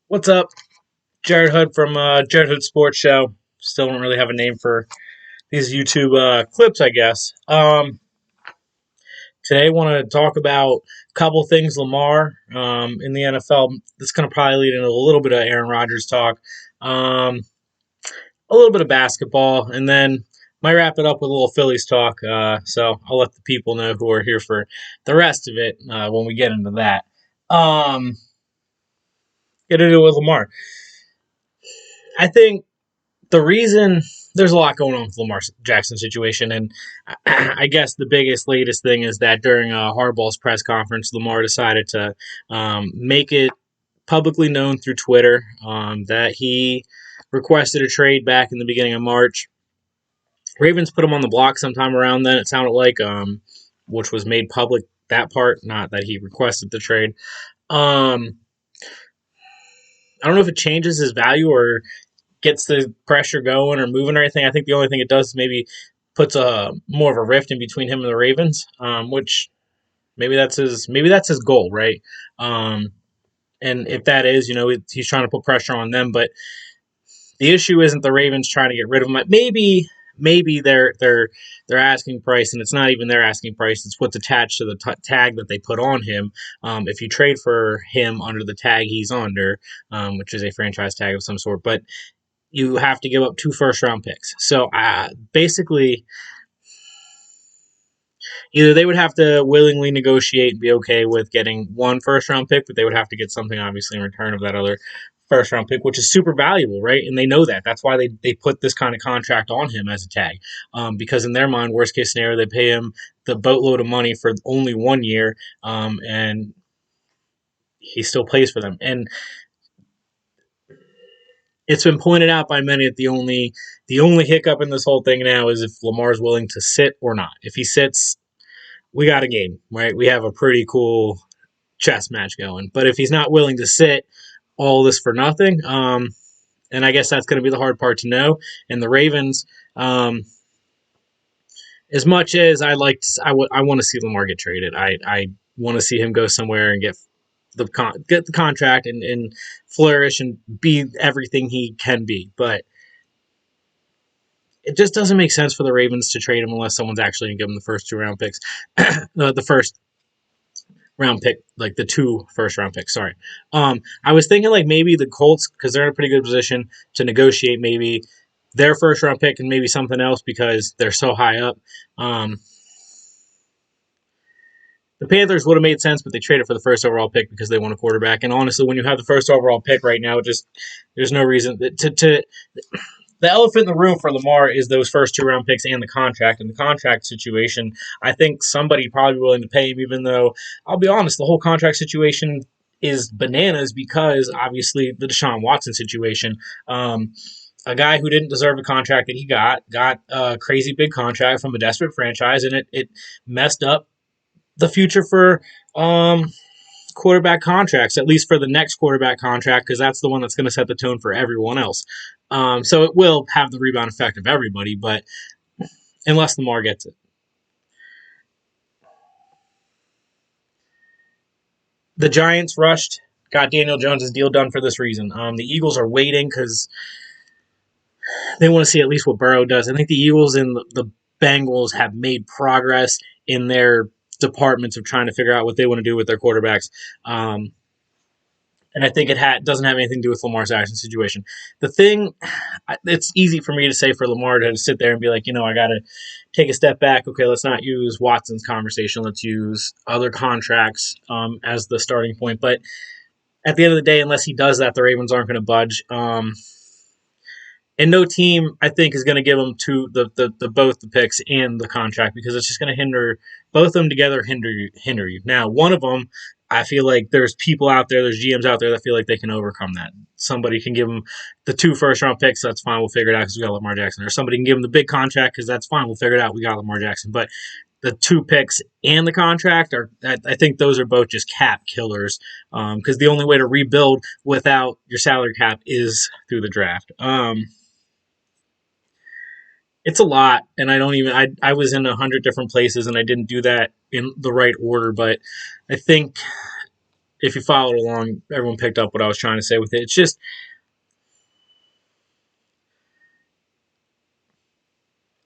What's up? Jared Hood from Jared Hood Sports Show. Still don't really have a name for these YouTube clips, I guess. Today, I want to talk about a couple things Lamar in the NFL. This is going to probably lead into a little bit of Aaron Rodgers talk, a little bit of basketball, and then might wrap it up with a little Phillies talk. So I'll let the people know who are here for the rest of it when we get into that. Get into it with Lamar. I think the reason there's a lot going on with Lamar Jackson situation, and I guess the biggest, latest thing is that during Harbaugh's press conference, Lamar decided to make it publicly known through Twitter that he requested a trade back in the beginning of March. Ravens put him on the block sometime around then. It sounded like, which was made public. That part, not that he requested the trade. I don't know if it changes his value or gets the pressure going or moving or anything. I think the only thing it does is maybe puts a more of a rift in between him and the Ravens, which maybe that's his goal, right? Um, and if that is, he's trying to put pressure on them. But the issue isn't the Ravens trying to get rid of him. Maybe their asking price, and it's not even their asking price. It's what's attached to the tag that they put on him. If you trade for him under the tag he's under, which is a franchise tag of some sort, but you have to give up 2 first-round picks. So basically, either they would have to willingly negotiate and be okay with getting 1 first-round pick, but they would have to get something obviously in return of that other first-round pick, which is super valuable, right? And they know that. That's why they put this kind of contract on him as a tag, because in their mind, worst case scenario, they pay him the boatload of money for only 1 year, and he still plays for them. And it's been pointed out by many that the only hiccup in this whole thing now is if Lamar's willing to sit or not. If he sits, we got a game, right? We have a pretty cool chess match going. But if he's not willing to sit, all this for nothing. And I guess that's going to be the hard part to know. And the Ravens, as much as I want to see Lamar get traded. I want to see him go somewhere and get the contract and flourish and be everything he can be. But it just doesn't make sense for the Ravens to trade him unless someone's actually going to give him the first 2 round picks. The first round pick, like the 2 first round picks. Sorry. I was thinking like maybe the Colts, because they're in a pretty good position to negotiate maybe their first round pick and maybe something else because they're so high up. The Panthers would have made sense, but they traded for the first overall pick because they want a quarterback. And honestly, when you have the first overall pick right now, just there's no reason to the elephant in the room for Lamar is those first 2 round picks and the contract. And the contract situation, I think somebody probably willing to pay him, even though I'll be honest, the whole contract situation is bananas because obviously the Deshaun Watson situation. A guy who didn't deserve a contract that he got a crazy big contract from a desperate franchise, and it messed up the future for quarterback contracts, at least for the next quarterback contract, because that's the one that's going to set the tone for everyone else. So it will have the rebound effect of everybody, but unless Lamar gets it. The Giants rushed, got Daniel Jones' deal done for this reason. The Eagles are waiting because they want to see at least what Burrow does. I think the Eagles and the Bengals have made progress in their departments of trying to figure out what they want to do with their quarterbacks. And I think it doesn't have anything to do with Lamar Jackson's situation. The thing, it's easy for me to say for Lamar to sit there and be like, I got to take a step back. Okay, let's not use Watson's conversation. Let's use other contracts as the starting point. But at the end of the day, unless he does that, the Ravens aren't going to budge. And no team, I think, is going to give them both the picks and the contract because it's just going to hinder both of them together. Hinder you. Now, one of them, I feel like there's people out there, there's GMs out there that feel like they can overcome that. Somebody can give them the 2 first-round picks. That's fine. We'll figure it out because we got Lamar Jackson. Or somebody can give them the big contract because that's fine. We'll figure it out. We got Lamar Jackson. But the 2 picks and the contract I think those are both just cap killers because the only way to rebuild without your salary cap is through the draft. It's a lot, and I was in 100 different places, and I didn't do that in the right order, but I think if you followed along, everyone picked up what I was trying to say with it. It's just,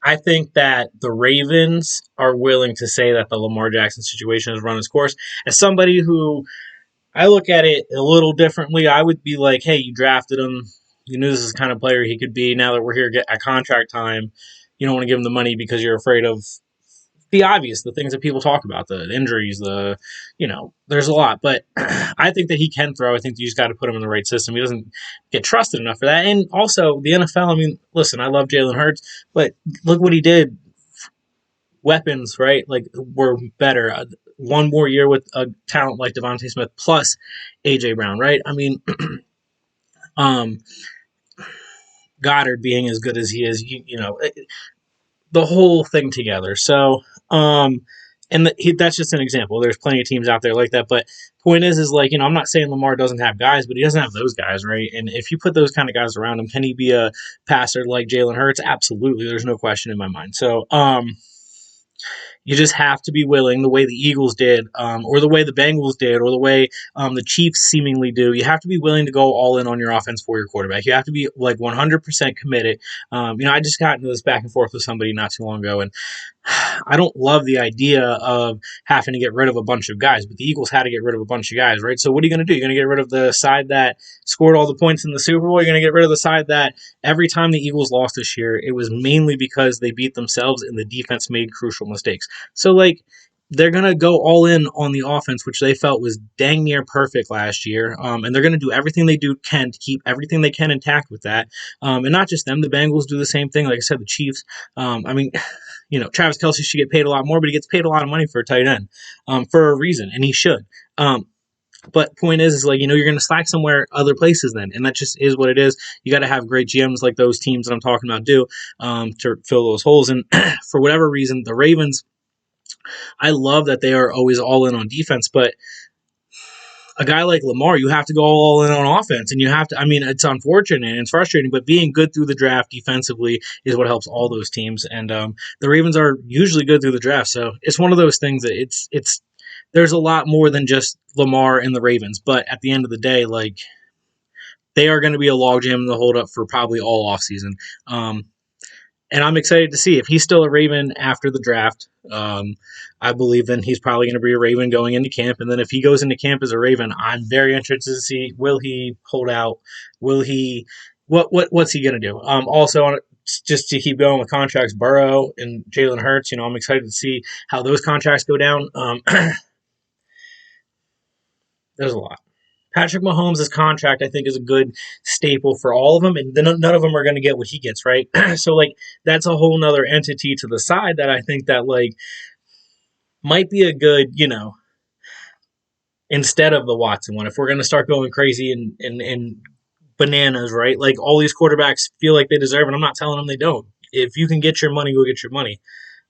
I think that the Ravens are willing to say that the Lamar Jackson situation has run its course. As somebody who, I look at it a little differently, I would be like, hey, you drafted him. You knew this is the kind of player he could be. Now that we're here at contract time, you don't want to give him the money because you're afraid of the obvious, the things that people talk about, the injuries, there's a lot. But I think that he can throw. I think you just got to put him in the right system. He doesn't get trusted enough for that. And also, the NFL, I mean, listen, I love Jalen Hurts, but look what he did. Weapons, right? Like, were better. One more year with a talent like Devontae Smith plus A.J. Brown, right? I mean, um, Goddard being as good as he is, the whole thing together. So, that's just an example. There's plenty of teams out there like that. But point is like, I'm not saying Lamar doesn't have guys, but he doesn't have those guys, right? And if you put those kind of guys around him, can he be a passer like Jalen Hurts? Absolutely. There's no question in my mind. So, you just have to be willing, the way the Eagles did, or the way the Bengals did, or the way the Chiefs seemingly do. You have to be willing to go all in on your offense for your quarterback. You have to be like 100% committed. I just got into this back and forth with somebody not too long ago, and I don't love the idea of having to get rid of a bunch of guys, but the Eagles had to get rid of a bunch of guys, right? So what are you going to do? You're going to get rid of the side that scored all the points in the Super Bowl? You're going to get rid of the side that every time the Eagles lost this year, it was mainly because they beat themselves and the defense made crucial mistakes. So, like, they're going to go all in on the offense, which they felt was dang near perfect last year. And they're going to do everything they can to keep everything they can intact with that. And not just them, the Bengals do the same thing. Like I said, the Chiefs. Travis Kelce should get paid a lot more, but he gets paid a lot of money for a tight end for a reason, and he should. But point is like, you're going to slack somewhere other places then, and that just is what it is. You got to have great GMs like those teams that I'm talking about do to fill those holes. And for whatever reason, the Ravens, I love that they are always all in on defense, but a guy like Lamar, you have to go all in on offense, and you have to. I mean, it's unfortunate and it's frustrating, but being good through the draft defensively is what helps all those teams. And the Ravens are usually good through the draft, so it's one of those things that it's there's a lot more than just Lamar and the Ravens. But at the end of the day, like, they are going to be a logjam in the holdup for probably all offseason. And I'm excited to see if he's still a Raven after the draft. I believe then he's probably going to be a Raven going into camp. And then if he goes into camp as a Raven, I'm very interested to see, will he hold out? Will he what's he going to do? Also, just to keep going with contracts, Burrow and Jalen Hurts, I'm excited to see how those contracts go down. There's a lot. Patrick Mahomes' contract, I think, is a good staple for all of them, and then none of them are going to get what he gets, right? So, like, that's a whole nother entity to the side that I think that, like, might be a good, instead of the Watson one. If we're going to start going crazy and bananas, right? Like, all these quarterbacks feel like they deserve it. I'm not telling them they don't. If you can get your money, go get your money.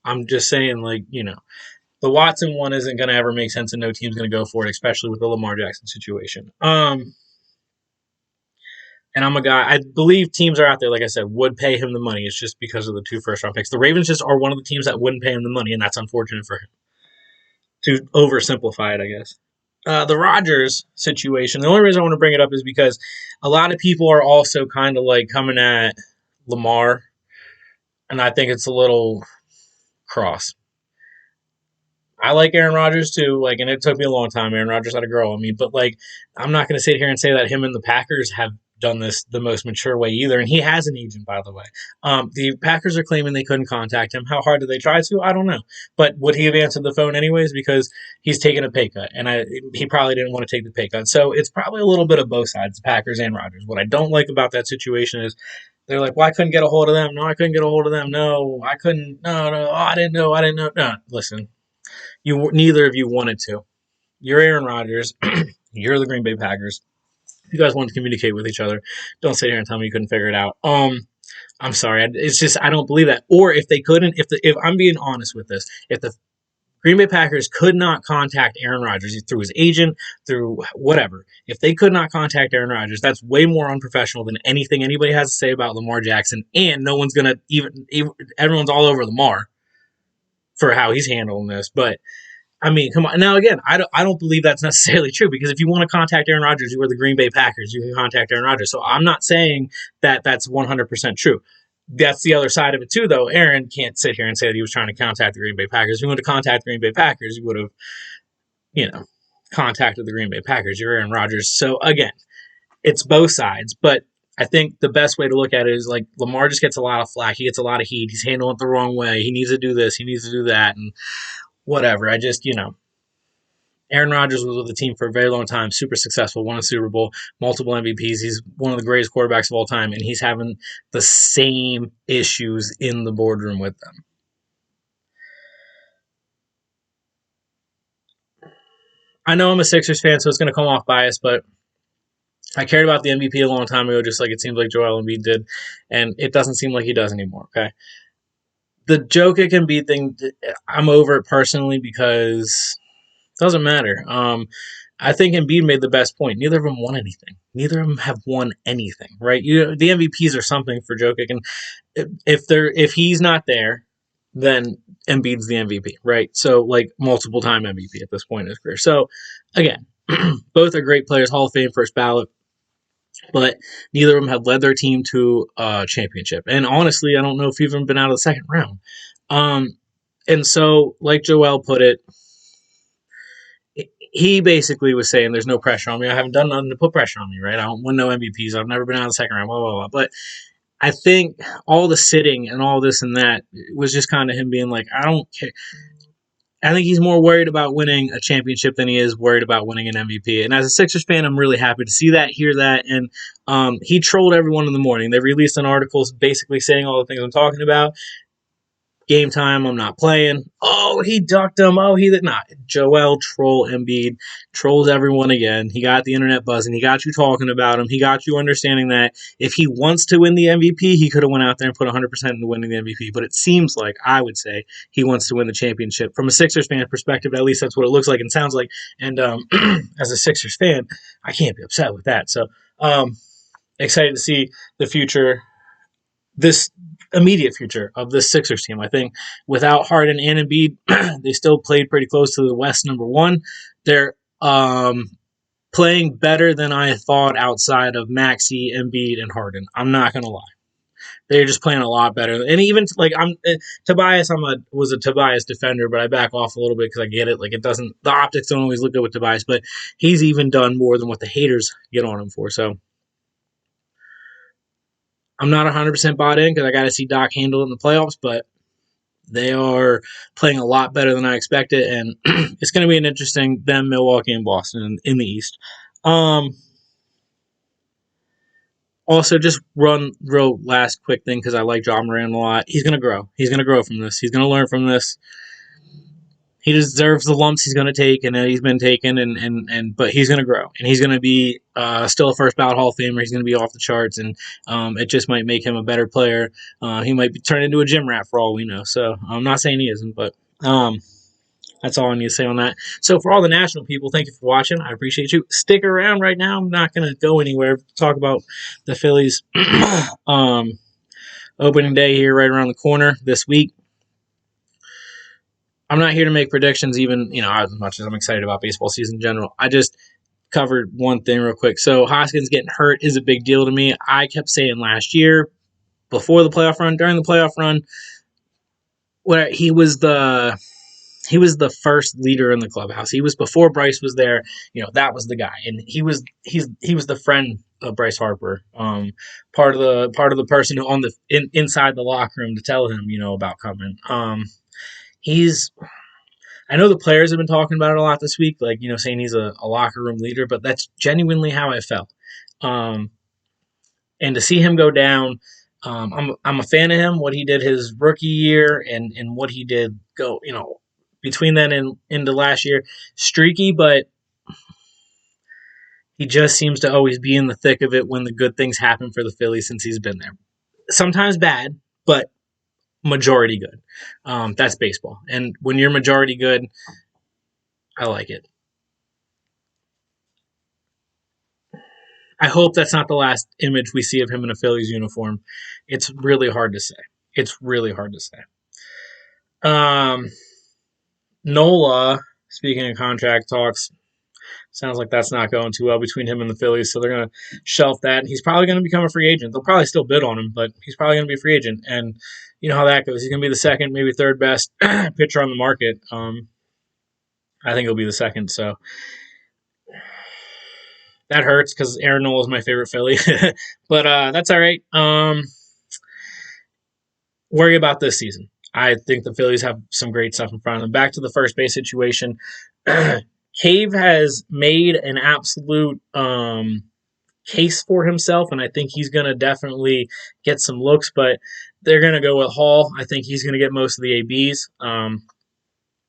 I'm just saying, like, the Watson one isn't going to ever make sense, and no team's going to go for it, especially with the Lamar Jackson situation. And I'm a guy, I believe teams are out there, like I said, would pay him the money. It's just because of the 2 first-round picks. The Ravens just are one of the teams that wouldn't pay him the money, and that's unfortunate for him. To oversimplify it, I guess. The Rodgers situation, the only reason I want to bring it up is because a lot of people are also kind of like coming at Lamar, and I think it's a little cross. I like Aaron Rodgers too, like, and it took me a long time. Aaron Rodgers had to grow on me, but like, I'm not going to sit here and say that him and the Packers have done this the most mature way either. And he has an agent, by the way. The Packers are claiming they couldn't contact him. How hard did they try to? I don't know. But would he have answered the phone anyways? Because he's taking a pay cut, and he probably didn't want to take the pay cut. So it's probably a little bit of both sides, the Packers and Rodgers. What I don't like about that situation is they're like, well, I couldn't get a hold of them. No, I couldn't get a hold of them. No, I couldn't. No, oh, I didn't know. No, listen. Neither of you wanted to. You're Aaron Rodgers. You're the Green Bay Packers. If you guys want to communicate with each other, don't sit here and tell me you couldn't figure it out. I'm sorry. It's just I don't believe that. Or if they couldn't, if I'm being honest with this, if the Green Bay Packers could not contact Aaron Rodgers through his agent, through whatever, if they could not contact Aaron Rodgers, that's way more unprofessional than anything anybody has to say about Lamar Jackson. And no one's gonna even everyone's all over Lamar for how he's handling this, but I mean, come on. Now, again, I don't believe that's necessarily true because if you want to contact Aaron Rodgers, you are the Green Bay Packers. You can contact Aaron Rodgers. So I'm not saying that that's 100% true. That's the other side of it, too, though. Aaron can't sit here and say that he was trying to contact the Green Bay Packers. If he wanted to contact the Green Bay Packers, he would have, you know, contacted the Green Bay Packers. You're Aaron Rodgers. So, again, it's both sides. But I think the best way to look at it is like Lamar just gets a lot of flack. He gets a lot of heat. He's handling it the wrong way. He needs to do this. He needs to do that. And whatever. I just, Aaron Rodgers was with the team for a very long time, super successful, won a Super Bowl, multiple MVPs. He's one of the greatest quarterbacks of all time, and he's having the same issues in the boardroom with them. I know I'm a Sixers fan, so it's going to come off biased, but I cared about the MVP a long time ago, just like it seems like Joel Embiid did, and it doesn't seem like he does anymore, okay? The Jokic Embiid thing, I'm over it personally because it doesn't matter. I think Embiid made the best point. Neither of them won anything. Neither of them have won anything, right? The MVPs are something for Jokic, and if he's not there, then Embiid's the MVP, right? So like multiple time MVP at this point in his career. So again, both are great players, Hall of Fame, first ballot, but neither of them have led their team to a championship. And honestly, I don't know if he's even been out of the second round. And so, like Joel put it, he basically was saying there's no pressure on me. I haven't done nothing to put pressure on me, right? I don't win no MVPs. I've never been out of the second round, blah, blah, blah. But I think all the sitting and all this and that was just kind of him being like, I don't care. I think he's more worried about winning a championship than he is worried about winning an MVP. And as a Sixers fan, I'm really happy to see that, hear that. And he trolled everyone in the morning. They released an article basically saying all the things I'm talking about. Game time, I'm not playing. Oh, he ducked him. Oh, he did not. Joel troll Embiid trolls everyone again. He got the internet buzzing. He got you talking about him. He got you understanding that if he wants to win the MVP, he could have went out there and put 100% into winning the MVP. But it seems like, I would say, he wants to win the championship. From a Sixers fan perspective, at least that's what it looks like and sounds like. And as a Sixers fan, I can't be upset with that. So excited to see the future, this immediate future of this Sixers team. I think without Harden and Embiid, they still played pretty close to the West number one. They're playing better than I thought outside of Maxey, Embiid, and Harden. I'm not gonna lie. They're just playing a lot better. And even like Tobias, was a Tobias defender, but I back off a little bit because I get it. Like it doesn't, the optics don't always look good with Tobias, but he's even done more than what the haters get on him for. So I'm not 100% bought in because I got to see Doc handle it in the playoffs, but they are playing a lot better than I expected, and it's going to be an interesting them, Milwaukee, and Boston in the East. Also, just run real last quick thing because I like Ja Morant a lot. He's going to grow. He's going to grow from this. He's going to learn from this. He deserves the lumps he's going to take, and he's been taken, but he's going to grow, and he's going to be still a first ballot Hall of Famer. He's going to be off the charts, and it just might make him a better player. He might be turned into a gym rat for all we know. So I'm not saying he isn't, but that's all I need to say on that. So for all the national people, thank you for watching. I appreciate you. Stick around right now. I'm not going to go anywhere. Talk about the Phillies opening day here right around the corner this week. I'm not here to make predictions, even, as much as I'm excited about baseball season in general. I just covered one thing real quick. So Hoskins getting hurt is a big deal to me. I kept saying last year, before the playoff run, during the playoff run, where he was the first leader in the clubhouse. He was before Bryce was there. That was the guy, and he was the friend of Bryce Harper. Part of the person who on inside the locker room to tell him, about coming. I know the players have been talking about it a lot this week, like, saying he's a locker room leader, but that's genuinely how I felt. And to see him go down, I'm a fan of him, what he did his rookie year and what he did between then and into last year. Streaky, but he just seems to always be in the thick of it when the good things happen for the Phillies since he's been there. Sometimes bad, but majority good. That's baseball. And when you're majority good, I like it. I hope that's not the last image we see of him in a Phillies uniform. It's really hard to say. Nola speaking of contract talks, sounds like that's not going too well between him and the Phillies, so they're going to shelf that. He's probably going to become a free agent. They'll probably still bid on him, but he's probably going to be a free agent. And you know how that goes. He's going to be the second, maybe third best pitcher on the market. I think he'll be the second. So that hurts because Aaron Nola is my favorite Philly, but that's all right. Worry about this season. I think the Phillies have some great stuff in front of them. Back to the first base situation. Cave has made an absolute case for himself, and I think he's going to definitely get some looks, but they're going to go with Hall. I think he's going to get most of the ABs.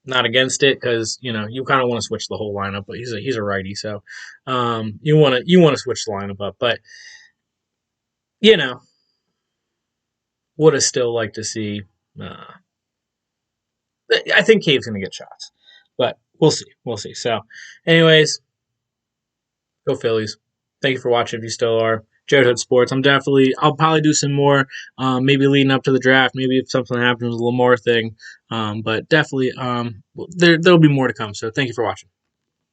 Not against it because you kind of want to switch the whole lineup, but he's a righty, so you want to switch the lineup up, but you know would have still liked to see. I think Cave's going to get shots, but we'll see. We'll see. So, anyways, go Phillies. Thank you for watching if you still are. Jared Hood Sports. I'll probably do some more, maybe leading up to the draft, maybe if something happens with the Lamar thing. But definitely, there'll be more to come. So thank you for watching.